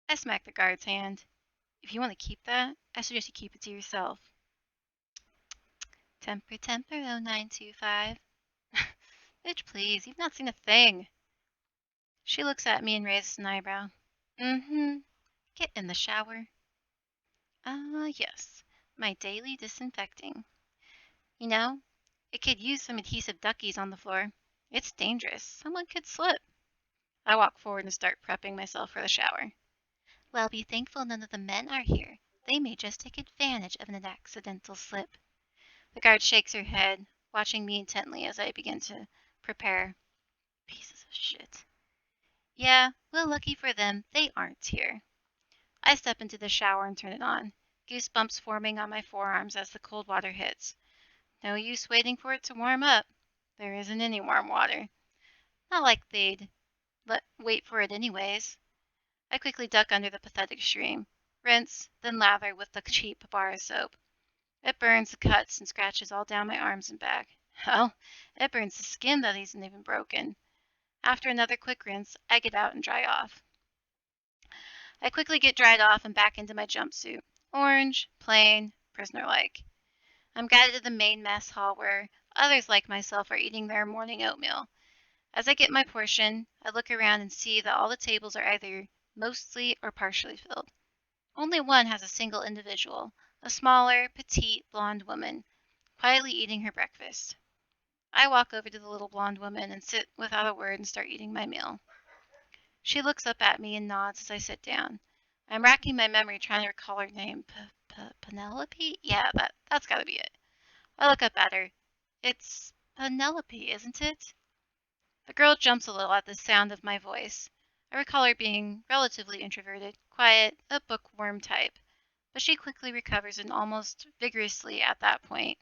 I smack the guard's hand. If you want to keep that, I suggest you keep it to yourself. Temper, temper, 0925. Bitch, please, you've not seen a thing. She looks at me and raises an eyebrow. Mm-hmm. Get in the shower. Yes. My daily disinfecting. You know, it could use some adhesive duckies on the floor. It's dangerous. Someone could slip. I walk forward and start prepping myself for the shower. Well, be thankful none of the men are here. They may just take advantage of an accidental slip. The guard shakes her head, watching me intently as I begin to prepare. Pieces of shit. Yeah, well, lucky for them, they aren't here. I step into the shower and turn it on, goosebumps forming on my forearms as the cold water hits. No use waiting for it to warm up. There isn't any warm water. Not like they'd wait for it anyways. I quickly duck under the pathetic stream, rinse, then lather with the cheap bar soap. It burns the cuts and scratches all down my arms and back. Hell, it burns the skin that isn't even broken. After another quick rinse, I get out and dry off. I quickly get dried off and back into my jumpsuit. Orange, plain, prisoner-like. I'm guided to the main mess hall where others like myself are eating their morning oatmeal. As I get my portion, I look around and see that all the tables are either mostly or partially filled. Only one has a single individual, a smaller, petite, blonde woman, quietly eating her breakfast. I walk over to the little blonde woman and sit without a word and start eating my meal. She looks up at me and nods as I sit down. I'm racking my memory trying to recall her name. Penelope? Yeah, that's gotta be it. I look up at her. It's Penelope, isn't it? The girl jumps a little at the sound of my voice. I recall her being relatively introverted, quiet, a bookworm type, but she quickly recovers and almost vigorously at that point.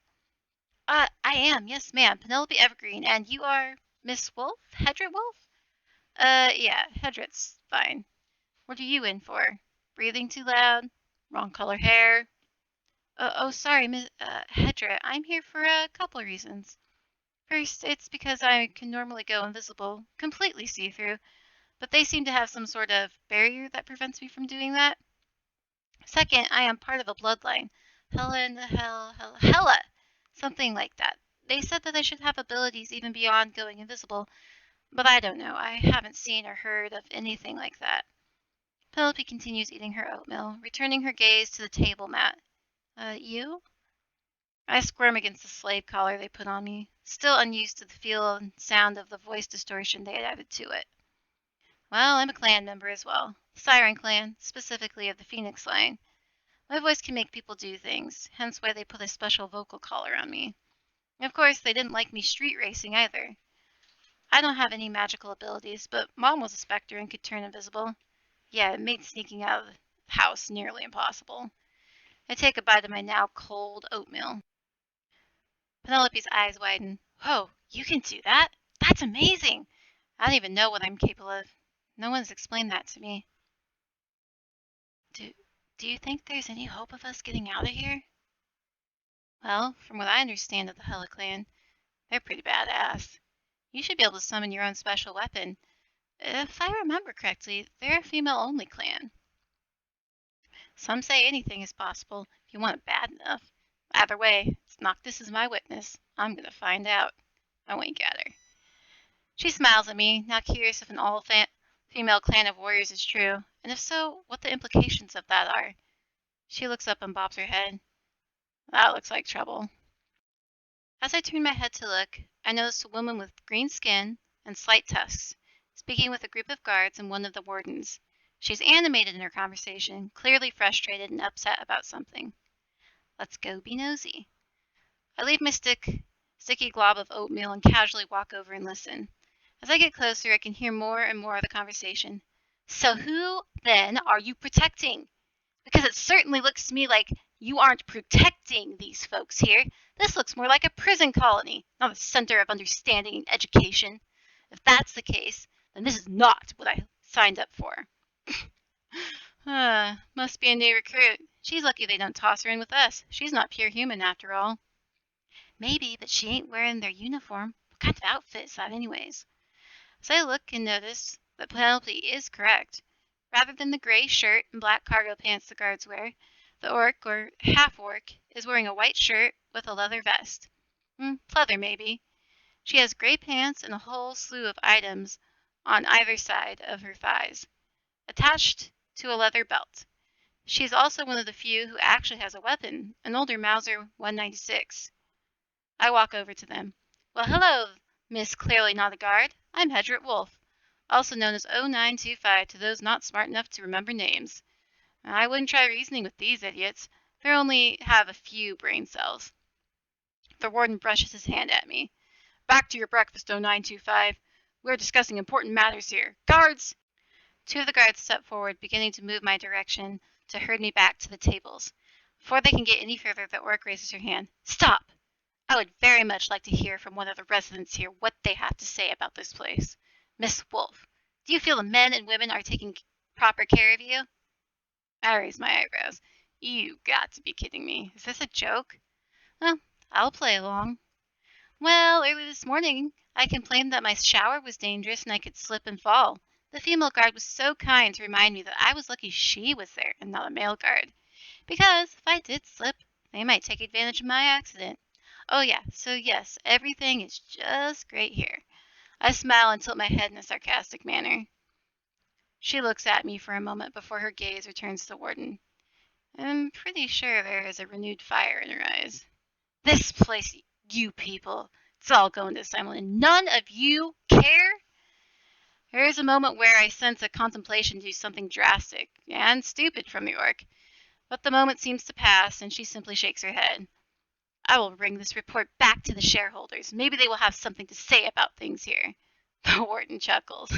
I am, yes ma'am, Penelope Evergreen, and you are Miss Wolf? Hedra Wolf? Yeah, Hedrit's fine. What are you in for? Breathing too loud? Wrong color hair? Oh, sorry, Miss Hedra. I'm here for a couple of reasons. First, it's because I can normally go invisible, completely see-through, but they seem to have some sort of barrier that prevents me from doing that. Second, I am part of a bloodline. Hella! Something like that. They said that I should have abilities even beyond going invisible, but I don't know. I haven't seen or heard of anything like that. Penelope continues eating her oatmeal, returning her gaze to the table mat. You? I squirm against the slave collar they put on me, still unused to the feel and sound of the voice distortion they had added to it. Well, I'm a clan member as well. Siren clan, specifically of the Phoenix line. My voice can make people do things, hence why they put a special vocal collar on me. Of course, they didn't like me street racing either. I don't have any magical abilities, but Mom was a specter and could turn invisible. Yeah, it made sneaking out of the house nearly impossible. I take a bite of my now cold oatmeal. Penelope's eyes widen. Whoa, you can do that? That's amazing! I don't even know what I'm capable of. No one's explained that to me. Do you think there's any hope of us getting out of here? Well, from what I understand of the Hella clan, they're pretty badass. You should be able to summon your own special weapon. If I remember correctly, they're a female-only clan. Some say anything is possible if you want it bad enough. Either way, Noctis is my witness. I'm gonna find out. I wink at her. She smiles at me, now curious if an all-female clan of warriors is true, and if so, what the implications of that are. She looks up and bobs her head. That looks like trouble. As I turn my head to look, I notice a woman with green skin and slight tusks, speaking with a group of guards and one of the wardens. She's animated in her conversation, clearly frustrated and upset about something. Let's go be nosy. I leave my sticky glob of oatmeal and casually walk over and listen. As I get closer, I can hear more and more of the conversation. So who, then, are you protecting? Because it certainly looks to me like you aren't protecting these folks here. This looks more like a prison colony, not a center of understanding and education. If that's the case, then this is not what I signed up for. Must be a new recruit. She's lucky they don't toss her in with us. She's not pure human after all. Maybe, but she ain't wearing their uniform. What kind of outfit is that anyways? As I look and notice that Penelope is correct. Rather than the gray shirt and black cargo pants the guards wear, the orc, or half-orc, is wearing a white shirt with a leather vest. Pleather, maybe. She has gray pants and a whole slew of items on either side of her thighs, attached to a leather belt. She is also one of the few who actually has a weapon, an older Mauser 196. I walk over to them. Well, hello, Miss Clearly Not a Guard. I'm Hedrick Wolf, also known as 0925 to those not smart enough to remember names. I wouldn't try reasoning with these idiots. They only have a few brain cells. The warden brushes his hand at me. Back to your breakfast, 0925. We're discussing important matters here. Guards! Two of the guards step forward, beginning to move my direction to herd me back to the tables. Before they can get any further, the orc raises her hand. Stop! I would very much like to hear from one of the residents here what they have to say about this place. Miss Wolf, do you feel the men and women are taking proper care of you? I raise my eyebrows. You got to be kidding me. Is this a joke? Well, I'll play along. Well, early this morning, I complained that my shower was dangerous and I could slip and fall. The female guard was so kind to remind me that I was lucky she was there and not a male guard. Because if I did slip, they might take advantage of my accident. Oh yeah, so yes, everything is just great here. I smile and tilt my head in a sarcastic manner. She looks at me for a moment before her gaze returns to the warden. I'm pretty sure there is a renewed fire in her eyes. This place, you people, it's all going to Simon, and none of you care? There is a moment where I sense a contemplation do something drastic and stupid from the orc, but the moment seems to pass, and she simply shakes her head. I will bring this report back to the shareholders. Maybe they will have something to say about things here. The warden chuckles.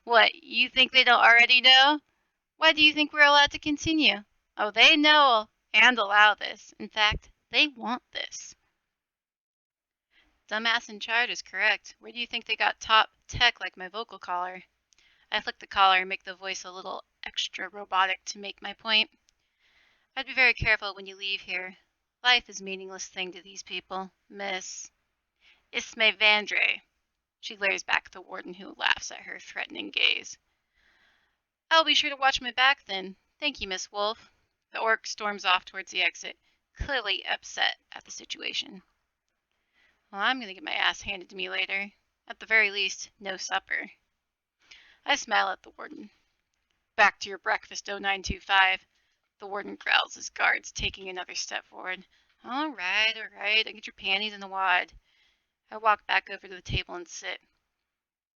What, you think they don't already know? Why do you think we're allowed to continue? Oh, they know and allow this. In fact, they want this. Dumbass in charge is correct. Where do you think they got top tech like my vocal collar? I flick the collar and make the voice a little extra robotic to make my point. I'd be very careful when you leave here. Life is a meaningless thing to these people, Miss Ismay Vandre. She glares back at the warden, who laughs at her threatening gaze. I'll be sure to watch my back then. Thank you, Miss Wolf. The orc storms off towards the exit, clearly upset at the situation. Well, I'm going to get my ass handed to me later. At the very least, no supper. I smile at the warden. Back to your breakfast, 0925. The warden growls as guards, taking another step forward. All right, I'll get your panties in the wad. I walk back over to the table and sit.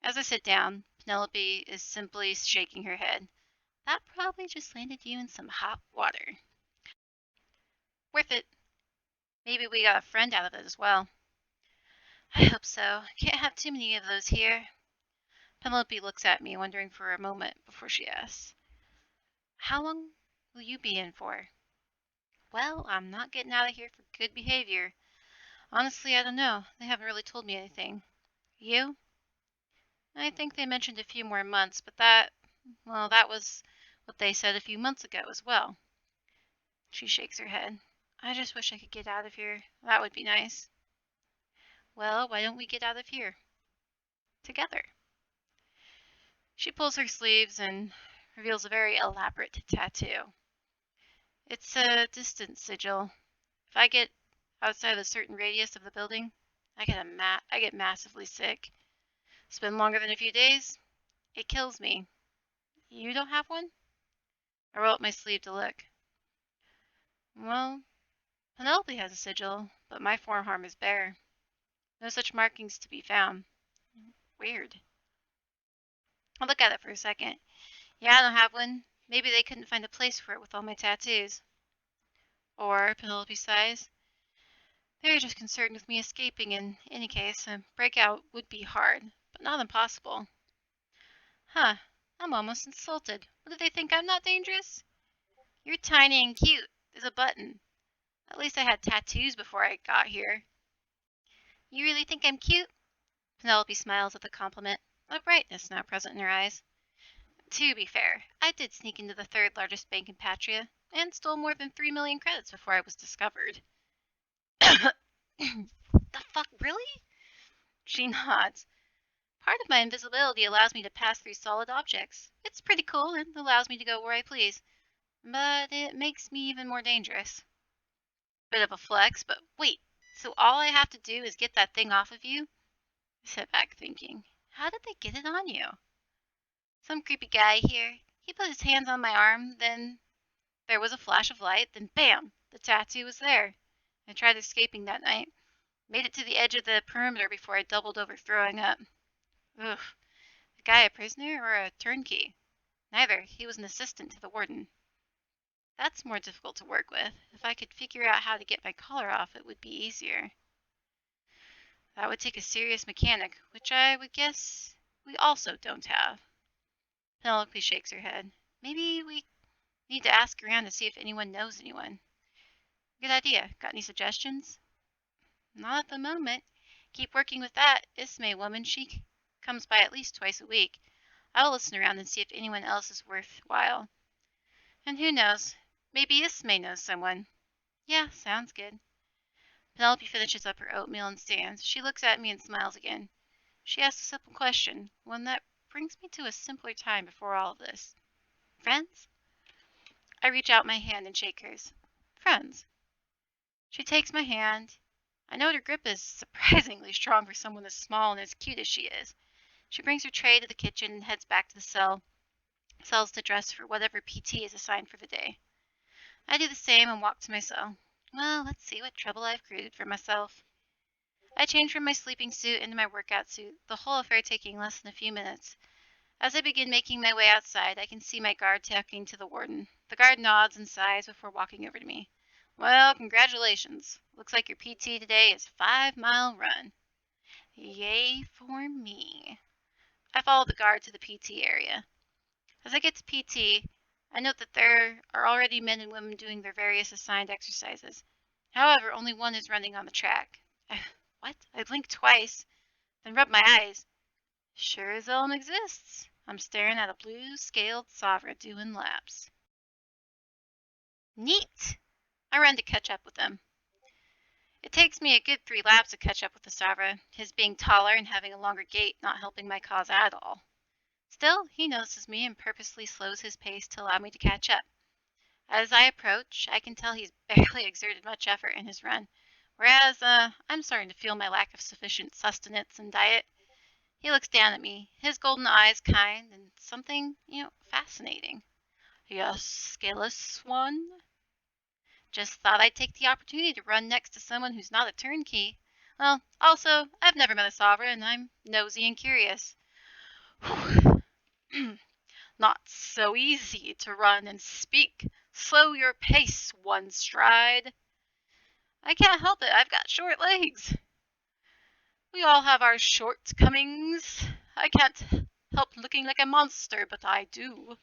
As I sit down, Penelope is simply shaking her head. That probably just landed you in some hot water. Worth it. Maybe we got a friend out of it as well. I hope so. Can't have too many of those here. Penelope looks at me, wondering for a moment before she asks, How long will you be in for? Well, I'm not getting out of here for good behavior. Honestly, I don't know. They haven't really told me anything. You? I think they mentioned a few more months, but that was what they said a few months ago as well. She shakes her head. I just wish I could get out of here. That would be nice. Well, why don't we get out of here? Together. She pulls her sleeves and reveals a very elaborate tattoo. It's a distance sigil. If I get outside a certain radius of the building, I get massively sick. Spend longer than a few days, it kills me. You don't have one? I roll up my sleeve to look. Well, Penelope has a sigil, but my forearm is bare. No such markings to be found. Weird. I'll look at it for a second. Yeah, I don't have one. Maybe they couldn't find a place for it with all my tattoos. Or, Penelope sighs, they're just concerned with me escaping. In any case, a breakout would be hard, but not impossible. Huh, I'm almost insulted. What do they think, I'm not dangerous? You're tiny and cute. There's a button. At least I had tattoos before I got here. You really think I'm cute? Penelope smiles at the compliment, a brightness now present in her eyes. To be fair, I did sneak into the third largest bank in Patria, and stole more than 3 million credits before I was discovered. The fuck, really? She nods. Part of my invisibility allows me to pass through solid objects. It's pretty cool and allows me to go where I please. But it makes me even more dangerous. Bit of a flex, but wait, so all I have to do is get that thing off of you? I sat back thinking, how did they get it on you? Some creepy guy here. He put his hands on my arm, then there was a flash of light, then bam, the tattoo was there. I tried escaping that night. Made it to the edge of the perimeter before I doubled over throwing up. Ugh. The guy a prisoner or a turnkey? Neither. He was an assistant to the warden. That's more difficult to work with. If I could figure out how to get my collar off, it would be easier. That would take a serious mechanic, which I would guess we also don't have. Penelope shakes her head. Maybe we need to ask around to see if anyone knows anyone. Good idea. Got any suggestions? Not at the moment. Keep working with that Ismay woman. She comes by at least twice a week. I'll listen around and see if anyone else is worthwhile. And who knows? Maybe Ismay knows someone. Yeah, sounds good. Penelope finishes up her oatmeal and stands. She looks at me and smiles again. She asks a simple question, one that brings me to a simpler time before all of this. Friends? I reach out my hand and shake hers. Friends. She takes my hand. I know her grip is surprisingly strong for someone as small and as cute as she is. She brings her tray to the kitchen and heads back to the cells to dress for whatever PT is assigned for the day. I do the same and walk to my cell. Well, let's see what trouble I've created for myself. I change from my sleeping suit into my workout suit, the whole affair taking less than a few minutes. As I begin making my way outside, I can see my guard talking to the warden. The guard nods and sighs before walking over to me. Well, congratulations. Looks like your PT today is a 5-mile run. Yay for me. I follow the guard to the PT area. As I get to PT, I note that there are already men and women doing their various assigned exercises. However, only one is running on the track. What? I blink twice, then rub my eyes. Sure as Ellen exists. I'm staring at a blue scaled Savra doing laps. Neat! I run to catch up with them. It takes me a good 3 laps to catch up with the Savra, his being taller and having a longer gait not helping my cause at all. Still, he notices me and purposely slows his pace to allow me to catch up. As I approach, I can tell he's barely exerted much effort in his run, whereas I'm starting to feel my lack of sufficient sustenance and diet. He looks down at me, his golden eyes kind and something, fascinating. Yes, scaleless one? Just thought I'd take the opportunity to run next to someone who's not a turnkey. Well, also, I've never met a sovereign, and I'm nosy and curious. Not so easy to run and speak. Slow your pace, one stride. I can't help it, I've got short legs. We all have our shortcomings. I can't help looking like a monster, but I do.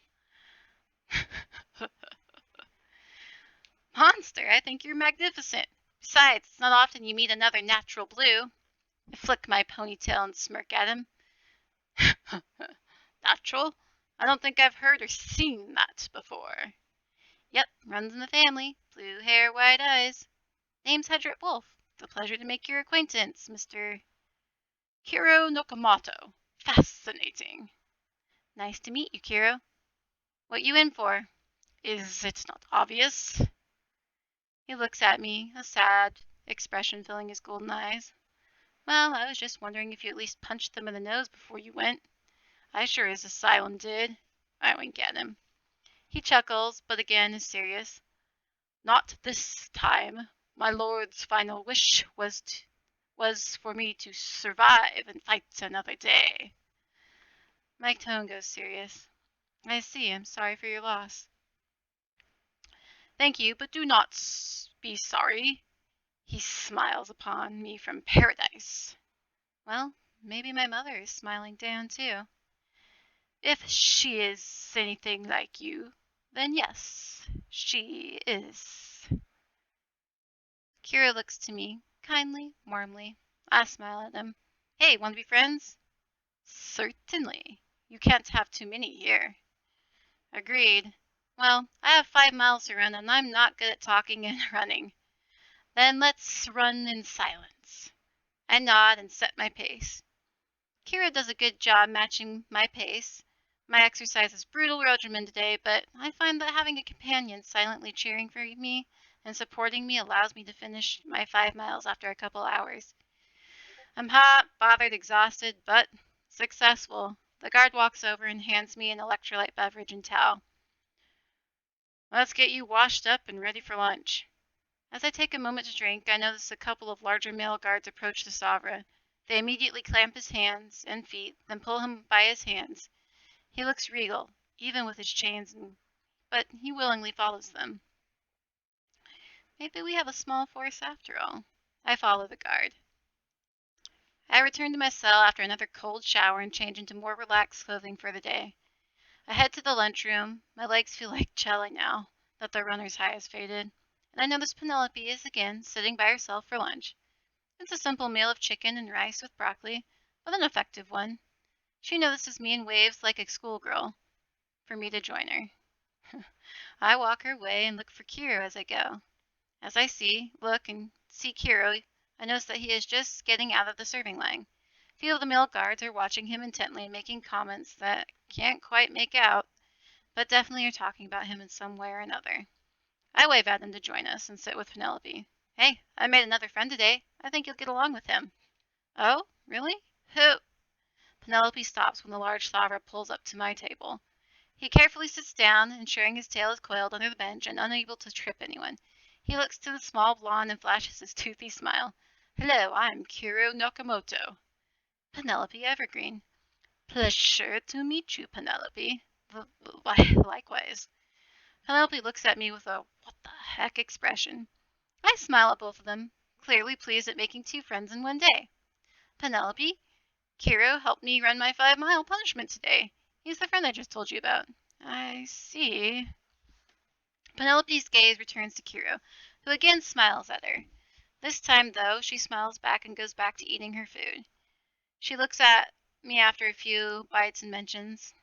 Monster, I think you're magnificent. Besides, it's not often you meet another natural blue. I flick my ponytail and smirk at him. Natural? I don't think I've heard or seen that before. Yep, runs in the family. Blue hair, white eyes. Name's Hedrick Wolf. It's a pleasure to make your acquaintance, Mr. Kiro Nokomoto. Fascinating. Nice to meet you, Kiro. What you in for? Is it not obvious? He looks at me, a sad expression filling his golden eyes. Well, I was just wondering if you at least punched them in the nose before you went. I sure as Asylum did. I wink at him. He chuckles, but again is serious. Not this time. My lord's final wish was for me to survive and fight another day. My tone goes serious. I see. I'm sorry for your loss. Thank you, but do not be sorry. He smiles upon me from paradise. Well, maybe my mother is smiling down too. If she is anything like you, then yes, she is. Kira looks to me, kindly, warmly. I smile at him. Hey, want to be friends? Certainly. You can't have too many here. Agreed. Well, I have 5 miles to run, and I'm not good at talking and running. Then let's run in silence. I nod and set my pace. Kira does a good job matching my pace. My exercise is brutal regimen today, but I find that having a companion silently cheering for me and supporting me allows me to finish my 5 miles after a couple hours. I'm hot, bothered, exhausted, but successful. The guard walks over and hands me an electrolyte beverage and towel. Let's get you washed up and ready for lunch. As I take a moment to drink, I notice a couple of larger male guards approach the Savra. They immediately clamp his hands and feet, then pull him by his hands. He looks regal, even with his chains, but he willingly follows them. Maybe we have a small force after all. I follow the guard. I return to my cell after another cold shower and change into more relaxed clothing for the day. I head to the lunchroom. My legs feel like jelly now that the runner's high has faded, and I notice Penelope is again sitting by herself for lunch. It's a simple meal of chicken and rice with broccoli, but an effective one. She notices me and waves like a schoolgirl for me to join her. I walk her way and look for Kiro as I go. As I look and see Kiro, I notice that he is just getting out of the serving line. A few of the male guards are watching him intently and making comments that can't quite make out, but definitely are talking about him in some way or another. I wave at him to join us and sit with Penelope. Hey, I made another friend today. I think you'll get along with him. Oh, really? Who? Penelope stops when the large Savra pulls up to my table. He carefully sits down, ensuring his tail is coiled under the bench and unable to trip anyone. He looks to the small blonde and flashes his toothy smile. Hello, I'm Kiro Nakamoto. Penelope Evergreen. Pleasure to meet you, Penelope. Likewise. Penelope looks at me with a what the heck expression. I smile at both of them, clearly pleased at making two friends in one day. Penelope, Kiro helped me run my 5-mile punishment today. He's the friend I just told you about. I see. Penelope's gaze returns to Kiro, who again smiles at her. This time, though, she smiles back and goes back to eating her food. She looks at me after a few bites and mentions,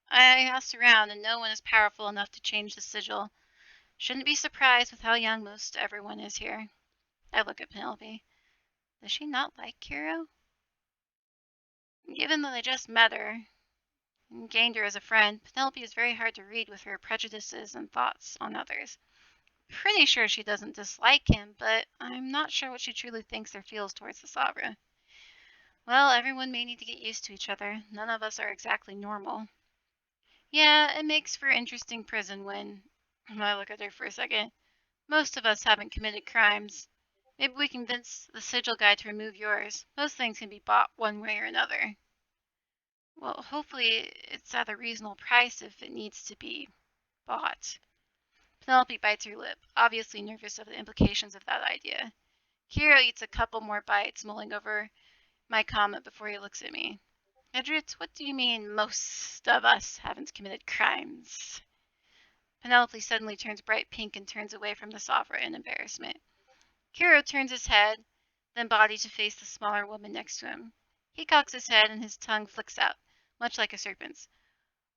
I asked around and no one is powerful enough to change the sigil. Shouldn't be surprised with how young most everyone is here. I look at Penelope. Does she not like Kiro? Given that I just met her and gained her as a friend, Penelope is very hard to read with her prejudices and thoughts on others. Pretty sure she doesn't dislike him, but I'm not sure what she truly thinks or feels towards the Savra. Well, everyone may need to get used to each other. None of us are exactly normal. Yeah, it makes for interesting prison when I look at her for a second. Most of us haven't committed crimes. Maybe we can convince the sigil guy to remove yours. Most things can be bought one way or another. Well, hopefully it's at a reasonable price if it needs to be bought. Penelope bites her lip, obviously nervous of the implications of that idea. Kiro eats a couple more bites, mulling over my comment before he looks at me. Edrit, what do you mean most of us haven't committed crimes? Penelope suddenly turns bright pink and turns away from the Savra in embarrassment. Kiro turns his head, then body to face the smaller woman next to him. He cocks his head and his tongue flicks out, much like a serpent's.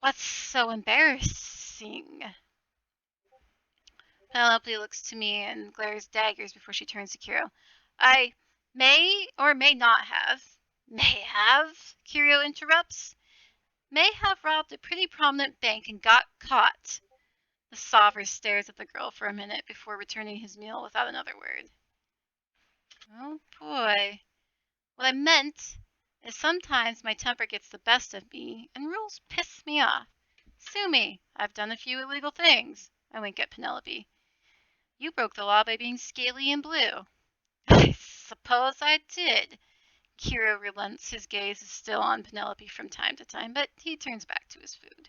What's so embarrassing? Penelope looks to me and glares daggers before she turns to Kiro. I may or may not have. May have? Kiro interrupts. May have robbed a pretty prominent bank and got caught. The Savra stares at the girl for a minute before returning his meal without another word. Oh boy. What I meant is sometimes my temper gets the best of me and rules piss me off. Sue me. I've done a few illegal things. I wink at Penelope. You broke the law by being scaly and blue. I suppose I did. Kiro relents. His gaze is still on Penelope from time to time, but he turns back to his food.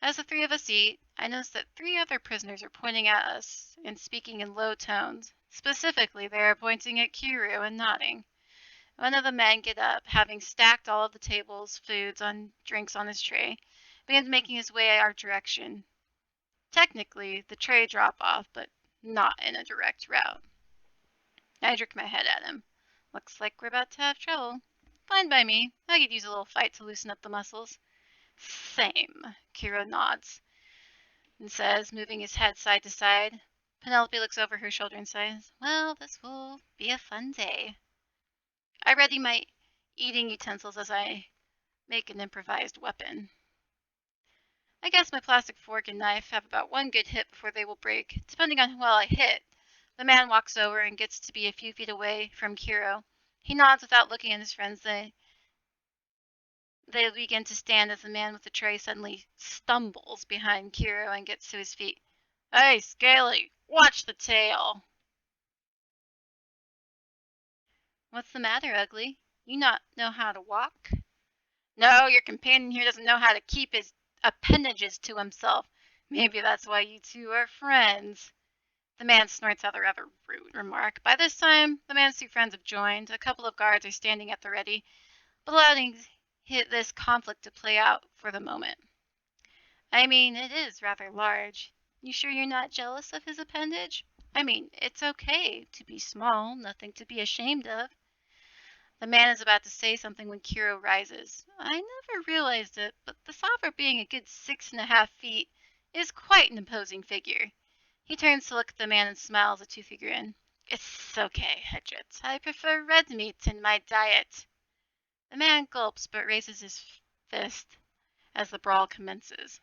As the three of us eat, I notice that 3 other prisoners are pointing at us and speaking in low tones. Specifically, they are pointing at Kiro and nodding. One of the men get up, having stacked all of the table's foods on drinks on his tray, begins making his way our direction. Technically, the tray drop off, but not in a direct route. I jerk my head at him. Looks like we're about to have trouble. Fine by me. I could use a little fight to loosen up the muscles. Same. Kiro nods and says, moving his head side to side. Penelope looks over her shoulder and says, well, this will be a fun day. I ready my eating utensils as I make an improvised weapon. I guess my plastic fork and knife have about one good hit before they will break, depending on how well I hit. The man walks over and gets to be a few feet away from Kiro. He nods without looking at his friends. They begin to stand as the man with the tray suddenly stumbles behind Kiro and gets to his feet. Hey, Scaly, watch the tail! What's the matter, Ugly? You not know how to walk? No, your companion here doesn't know how to keep his appendages to himself. Maybe that's why you two are friends. The man snorts out a rather rude remark. By this time, the man's two friends have joined. A couple of guards are standing at the ready, but allowing this conflict to play out for the moment. I mean, it is rather large. You sure you're not jealous of his appendage? I mean, it's okay to be small, nothing to be ashamed of. The man is about to say something when Kiro rises. I never realized it, but the Sovereign being a good 6.5 feet is quite an imposing figure. He turns to look at the man and smiles a toothy grin. It's okay, Hedget. I prefer red meat in my diet. The man gulps but raises his fist as the brawl commences.